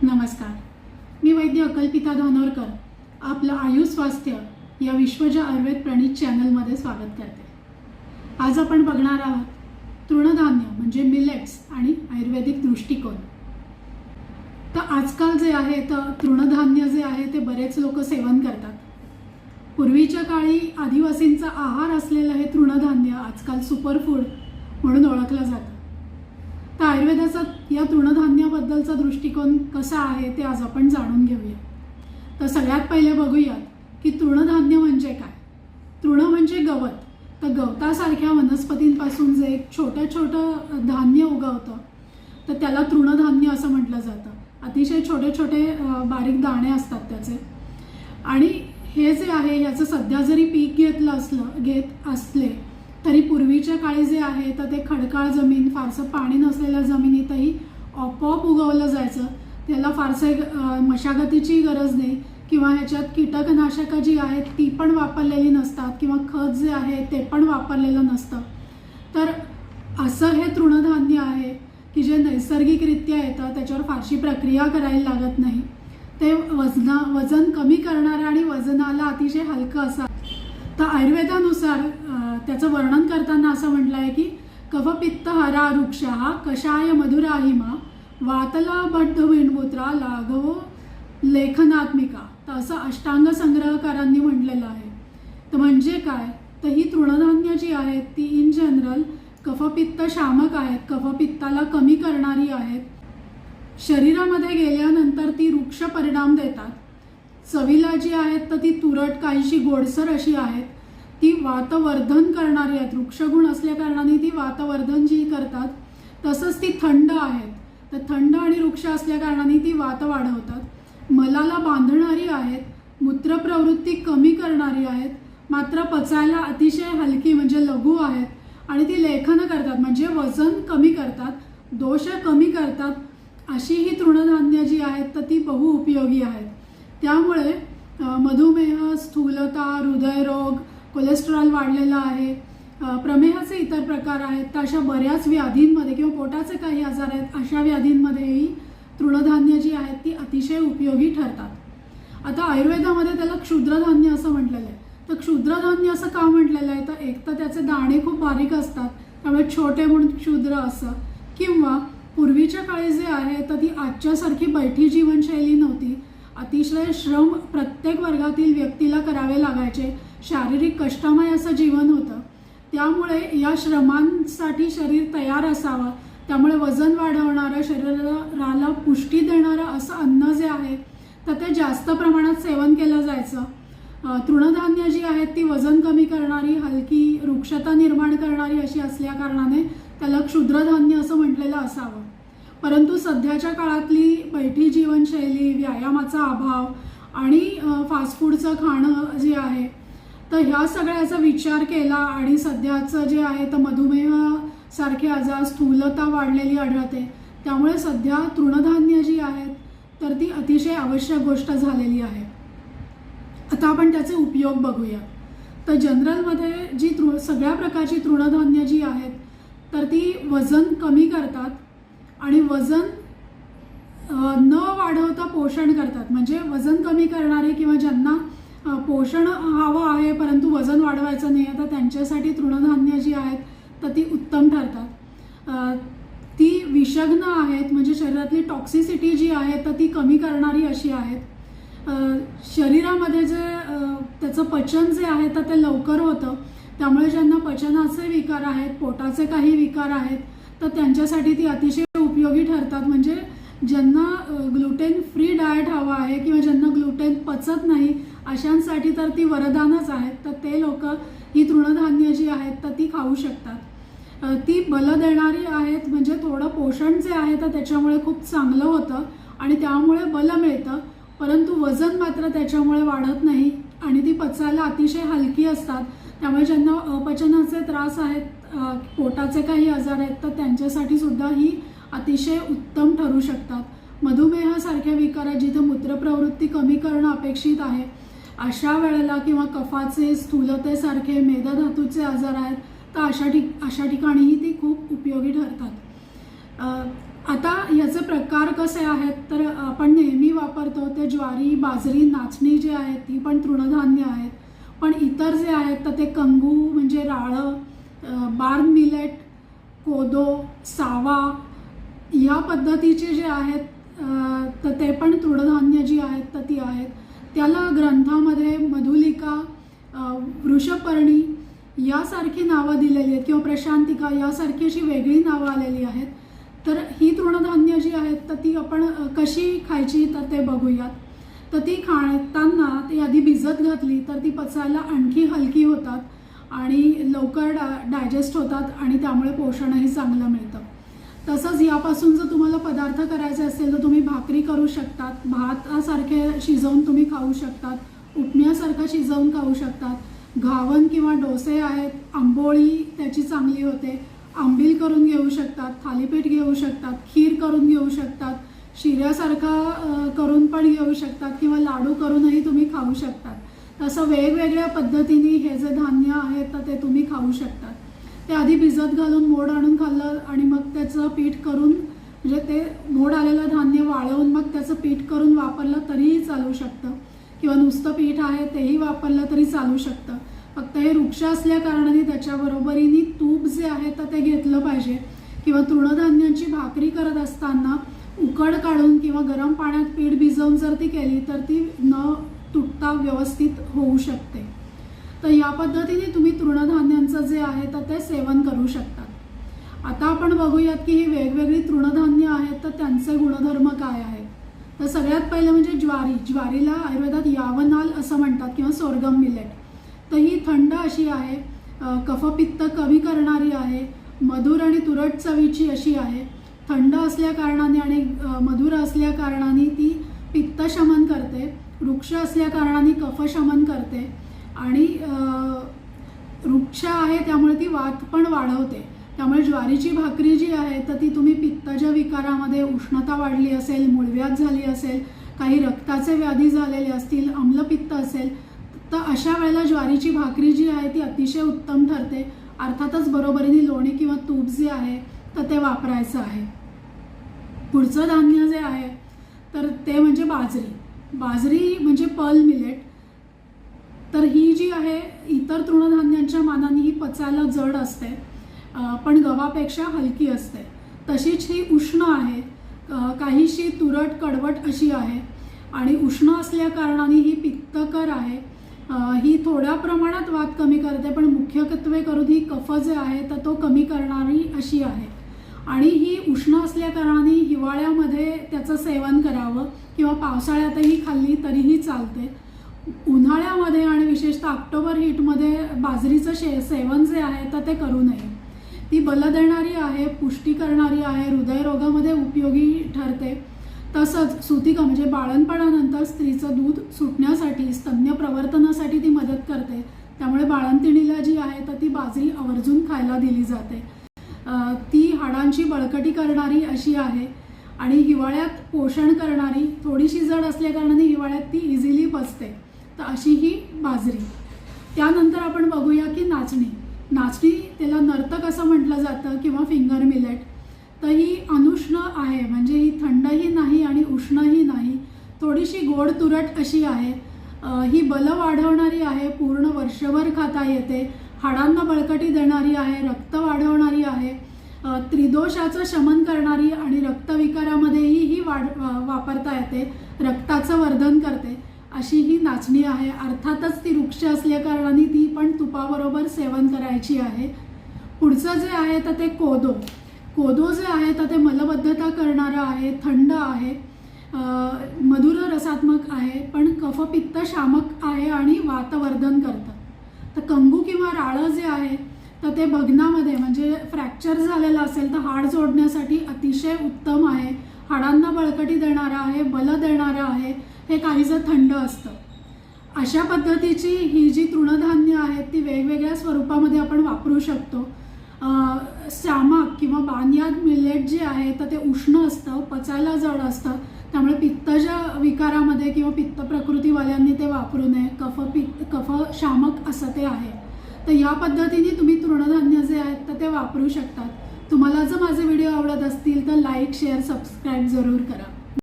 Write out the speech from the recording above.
नमस्कार. मी वैद्य अकल्पिता धानोरकर आपलं आयुष स्वास्थ्य या विश्वजा आयुर्वेद प्रणीत चॅनलमध्ये स्वागत करते. आज आपण बघणार आहोत तृणधान्य म्हणजे मिलेट्स आणि आयुर्वेदिक दृष्टिकोन. तर आजकाल जे आहे तर तृणधान्य जे आहे ते बरेच लोक सेवन करतात. पूर्वीच्या काळी आदिवासींचा आहार असलेलं हे तृणधान्य आजकाल सुपरफूड म्हणून ओळखलं जातं. तर आयुर्वेदाचा या तृणधान्याबद्दलचा दृष्टिकोन कसा आहे ते आज आपण जाणून घेऊया. तर सगळ्यात पहिले बघूयात की तृणधान्य म्हणजे काय. तृण म्हणजे गवत. तर गवतासारख्या वनस्पतींपासून जे एक छोटं धान्य उगवतं तर त्याला तृणधान्य असं म्हटलं जातं. अतिशय छोटे छोटे बारीक दाणे असतात त्याचे. आणि हे जे आहे याचं सध्या जरी पीक घेत असले तरी पूर्वीच्या काळी जे आहे तर ते खडकाळ जमीन, फारसं पाणी नसलेल्या जमिनीतही आपोआप उगवलं जायचं. त्याला फारसे मशागतीची गरज नाही किंवा ह्याच्यात कीटकनाशकं जी आहेत ती पण वापरलेली नसतात किंवा खत जे आहे ते पण वापरलेलं नसतं. तर असं हे तृणधान्य आहे की जे नैसर्गिकरित्या येतं, त्याच्यावर फारशी प्रक्रिया करायला लागत नाही. ते वजन कमी करणारं आणि वजनाला अतिशय हलकं असं. तर आयुर्वेदानुसार त्याचं वर्णन करताना असं म्हटलं आहे की कफपित्त हरा वृक्षा कषाय मधुराहिमा वातला बद्ध विणपुत्रा लाघवो लेखनात्मिका. तर असं अष्टांग संग्रहकारांनी म्हटलेलं आहे. तर म्हणजे काय, तर ही तृणधान्य जी आहेत ती इन जनरल कफपित्त शामक आहेत, कफपित्ताला कमी करणारी आहेत. शरीरामध्ये गेल्यानंतर ती वृक्ष परिणाम देतात. चवीला जी आहेत तर ती तुरट काहीशी गोडसर अशी आहेत. ती वातवर्धन करणारी आहेत. वृक्षगुण असल्या कारणाने ती वातवर्धन जी करतात. तसंच ती थंड आहेत. तर थंड आणि वृक्ष असल्या कारणाने ती वात वाढवतात. मलाला बांधणारी आहेत. मूत्रप्रवृत्ती कमी करणारी आहेत. मात्र पचायला अतिशय हलकी म्हणजे लघु आहेत. आणि ती लेखन करतात म्हणजे वजन कमी करतात, दोष कमी करतात. अशी ही तृणधान्य जी आहेत तर ती बहुउपयोगी आहेत. त्यामुळे मधुमेह, स्थूलता, हृदयरोग, कोलेस्ट्रॉल वाढलेला आहे, प्रमेहाचे इतर प्रकार आहेत. तर अशा बऱ्याच व्याधींमध्ये किंवा पोटाचे काही आजार आहेत अशा व्याधींमध्येही तृणधान्य जी आहेत ती अतिशय उपयोगी ठरतात. आता आयुर्वेदामध्ये त्याला क्षुद्रधान्य असं म्हटलेलं आहे. तर क्षुद्रधान्य असं का म्हटलेलं आहे, तर एक तर त्याचे दाणे खूप बारीक असतात त्यामुळे छोटे म्हणून क्षुद्र असं, किंवा पूर्वीच्या काळी जे आहे तर ती आजच्यासारखी बैठी जीवनशैली नव्हती. अतिशय श्रम प्रत्येक वर्गातील व्यक्तीला करावे लागायचे. शारीरिक कष्टमय असं जीवन होतं. त्यामुळे या श्रमांसाठी शरीर तयार असावं, त्यामुळे वजन वाढवणारं, शरीराला पुष्टी देणारं असं अन्न जे आहे तर ते जास्त प्रमाणात सेवन केलं जायचं. तृणधान्य जी आहेत ती वजन कमी करणारी, हलकी, वृक्षता निर्माण करणारी अशी असल्या कारणाने त्याला क्षुद्रधान्य असं म्हटलेलं असावं. परंतु सध्याच्या काळातली बैठी जीवनशैली, व्यायामाचा अभाव आणि फास्ट फूडचं खाणं जे आहे तर ह्या सगळ्याचा विचार केला आणि सध्याचं जे आहे तर मधुमेहासारखे आजार, स्थूलता वाढलेली आढळते. त्यामुळे सध्या तृणधान्य जी आहेत तर ती अतिशय आवश्यक गोष्ट झालेली आहे. आता आपण त्याचे उपयोग बघूया. तर जनरलमध्ये जी सगळ्या प्रकारची तृणधान्य जी आहेत तर ती वजन कमी करतात आणि वजन न वाढवता पोषण करतात. म्हणजे वजन कमी करणारे किंवा ज्यांना पोषण हवं आहे परंतु वजन वाढवायचं नाही आहे तर त्यांच्यासाठी तृणधान्य जी आहेत तर ती उत्तम ठरतात. ती विषग्न आहेत म्हणजे शरीरातली टॉक्सिसिटी जी आहे तर ती कमी करणारी अशी आहेत. शरीरामध्ये जे त्याचं पचन जे आहे तर ते लवकर होतं. त्यामुळे ज्यांना पचनाचे विकार आहेत, पोटाचे काही विकार आहेत तर त्यांच्यासाठी ती अतिशय उपयोगी ठरतात. म्हणजे ज्यांना ग्लुटेन फ्री डाएट हवा आहे किंवा ज्यांना ग्लुटेन पचत नाही अशांसाठी तर ती वरदानच आहेत. तर ते लोक ही तृणधान्य जी आहेत तर ती खाऊ शकतात. ती बल देणारी आहेत म्हणजे थोडं पोषण जे आहे तर त्याच्यामुळे खूप चांगलं होतं आणि त्यामुळे बल मिळतं. परंतु वजन मात्र त्याच्यामुळे वाढत नाही आणि ती पचायला अतिशय हलकी असतात. त्यामुळे ज्यांना अपचनाचे त्रास आहेत, पोटाचे काही आजार आहेत तर त्यांच्यासाठी सुद्धा ही अतिशय उत्तम ठरू शकतात. मधुमेहासारख्या विकारात जिथे मूत्रप्रवृत्ती कमी करणं अपेक्षित आहे अशा वेळेला किंवा कफाचे, स्थूलतेसारखे, मेदधातूचे आजार आहेत तर अशा ठिकाणीही ती खूप उपयोगी ठरतात. आता ह्याचे प्रकार कसे आहेत तर आपण नेहमी वापरतो ते ज्वारी, बाजरी, नाचणी जे आहेत ती पण तृणधान्य आहेत. पण इतर जे आहेत तर ते कंगू म्हणजे राळं, बार्न मिलेट, कोदो, सावा या पद्धतीचे जे आहेत तर ते पण तृणधान्य जी आहेत तर ती आहेत. त्याला ग्रंथामध्ये मधुलिका, वृषपर्णी यासारखी नावं दिलेली आहेत किंवा प्रशांतिका यासारखी अशी वेगळी नावं आलेली आहेत. तर ही तृणधान्य जी आहेत तर ती आपण कशी खायची तर ते बघूयात. तर ती खाताना ती आधी भिजत घातली तर ती पचायला आणखी हलकी होतात आणि लवकर डायजेस्ट होतात आणि त्यामुळे पोषणही चांगलं मिळतं. तसंच यापासून जर तुम्हाला पदार्थ करायचे असतील तर तुम्ही भाकरी करू शकतात, भातासारखे शिजवून तुम्ही खाऊ शकतात, उपम्यासारखं शिजवून खाऊ शकतात, घावन किंवा डोसे आहेत, आंबोळी त्याची चांगली होते, आंबील करून घेऊ शकतात, थालीपीठ घेऊ शकतात, खीर करून घेऊ शकतात, शिऱ्यासारखा करून पण घेऊ शकतात किंवा लाडू करूनही तुम्ही खाऊ शकतात. तसं वेगवेगळ्या पद्धतीने हे जे धान्य आहे तर ते तुम्ही खाऊ शकतात. ते आधी भिजत घालून मोड आणून खाल्लं आणि मग त्याचं पीठ करून म्हणजे ते मोड आलेलं धान्य वाळवून मग त्याचं पीठ करून वापरलं तरीही चालू शकतं किंवा नुसतं पीठ आहे तेही वापरलं तरी चालू शकतं. फक्त हे वृक्ष असल्या कारणाने त्याच्याबरोबरीने तूप जे आहे तर ते घेतलं पाहिजे किंवा तृणधान्यांची भाकरी करत असताना उकड काढून किंवा गरम पाण्यात पीठ भिजवून जर ती केली तर ती न तुटता व्यवस्थित होऊ शकते. तर या पद्धतीने तुम्ही तृणधान्यांचं जे आहे तर ते सेवन करू शकतात. आता आपण बघूयात की ही वेगवेगळी तृणधान्य आहेत तर त्यांचे गुणधर्म काय आहेत. तर सगळ्यात पहिलं म्हणजे ज्वारी. ज्वारीला आयुर्वेदात यावनाल असं म्हणतात किंवा सोरगम मिलेट. तर ही थंड अशी आहे, कफपित्त कमी करणारी आहे, मधुर आणि तुरट चवीची अशी आहे. थंड असल्या कारणाने आणि मधुर असल्या कारणाने ती पित्त शमन करते, वृक्ष असल्या कारणाने कफ शमन करते आणि वृक्ष आहे त्यामुळे ती वात पण वाढवते. त्यामुळे ज्वारीची भाकरी जी आहे तर ती तुम्ही पित्ताच्या विकारामध्ये, उष्णता वाढली असेल, मूळव्याध झाली असेल, काही रक्ताचे व्याधी झालेले असतील, आम्लपित्त असेल तर अशा वेळेला ज्वारीची भाकरी जी आहे ती अतिशय उत्तम ठरते. अर्थातच बरोबरीने लोणी किंवा तूप जे आहे तर ते वापरायचं आहे. पुढचं धान्य जे आहे तर ते म्हणजे बाजरी. बाजरी म्हणजे पर्ल मिलेट. तर ही जी आहे इतर तृणधान्यांच्या मानाने ही पचायला जड असते पण गव्हापेक्षा हलकी असते. तशीच ही उष्ण आहे, काहीशी तुरट कडवट अशी आहे आणि उष्ण असल्या कारणाने ही पित्तकर आहे. ही थोड्या प्रमाणात वात कमी करते पण मुख्यत्वे करून ही कफ जे आहे तर तो कमी करणारी अशी आहे. आणि ही उष्ण असल्या कारणाने हिवाळ्यामध्ये त्याचं सेवन करावं किंवा पावसाळ्यातही खाल्ली तरीही चालते. उन्हाळ्यामध्ये आणि विशेषतः ऑक्टोबर हीटमध्ये बाजरीचं सेवन जे आहे तर ते करू नये. ती बल देणारी आहे, पुष्टी करणारी आहे, हृदयरोगामध्ये उपयोगी ठरते. तसंच सुतिका म्हणजे बाळंतपणानंतर स्त्रीचं दूध सुटण्यासाठी, स्तन्य प्रवर्तनासाठी ती मदत करते. त्यामुळे बाळंतिणीला जी आहे तर ती बाजरी आवर्जून खायला दिली जाते. ती हाडांची बळकटी करणारी अशी आहे आणि हिवाळ्यात पोषण करणारी, थोडीशी जड असल्या कारणाने हिवाळ्यात ती इझिली पचते. तर अशी ही बाजरी. त्यानंतर आपण बघूया की नाचणी. नाचणी त्याला नर्तक असं म्हटलं जातं किंवा फिंगर मिलेट. तर ही अनुष्ण आहे म्हणजे ही थंडही नाही आणि उष्णही नाही, थोडीशी गोड तुरट अशी आहे. ही बल वाढवणारी आहे, पूर्ण वर्षभर खाता येते, हाडांना बळकटी देणारी आहे, रक्त वाढवणारी आहे, त्रिदोषाचं शमन करणारी आणि रक्तविकारामध्येही ही वापरता येते, रक्ताचं वर्धन करते अशी ही नाचणी आहे. अर्थातच ती वृक्ष असल्या कारणाने ती पण तुपाबरोबर सेवन करायची आहे. पुढचं जे आहे तर ते कोदो. कोदो जे आहे तर ते मलबद्धता करणारं आहे, थंड आहे, मधुर रसात्मक आहे पण कफपित्त शामक आहे आणि वातवर्धन करतं. तर कंगू किंवा राळं जे आहे तर ते भग्नामध्ये म्हणजे फ्रॅक्चर झालेलं असेल तर हाड जोडण्यासाठी अतिशय उत्तम आहे, हाडांना बळकटी देणारं आहे, बल देणारं आहे. हे काहीसं थंड असतं. अशा पद्धतीची ही जी तृणधान्य आहेत ती वेगवेगळ्या स्वरूपामध्ये आपण वापरू शकतो. सामाक किंवा बानयाद मिलेट जे आहे तर ते उष्ण असतं, पचायला जड असतं, त्यामुळे पित्ताच्या विकारामध्ये किंवा पित्त प्रकृतीवाल्यांनी ते वापरू नये. कफ शामक असं ते आहे. तर या पद्धतीने तुम्ही तृणधान्य जे आहेत तर ते वापरू शकतात. तुम्हाला जर माझे व्हिडिओ आवडत असतील तर लाईक शेअर सबस्क्राईब जरूर करा.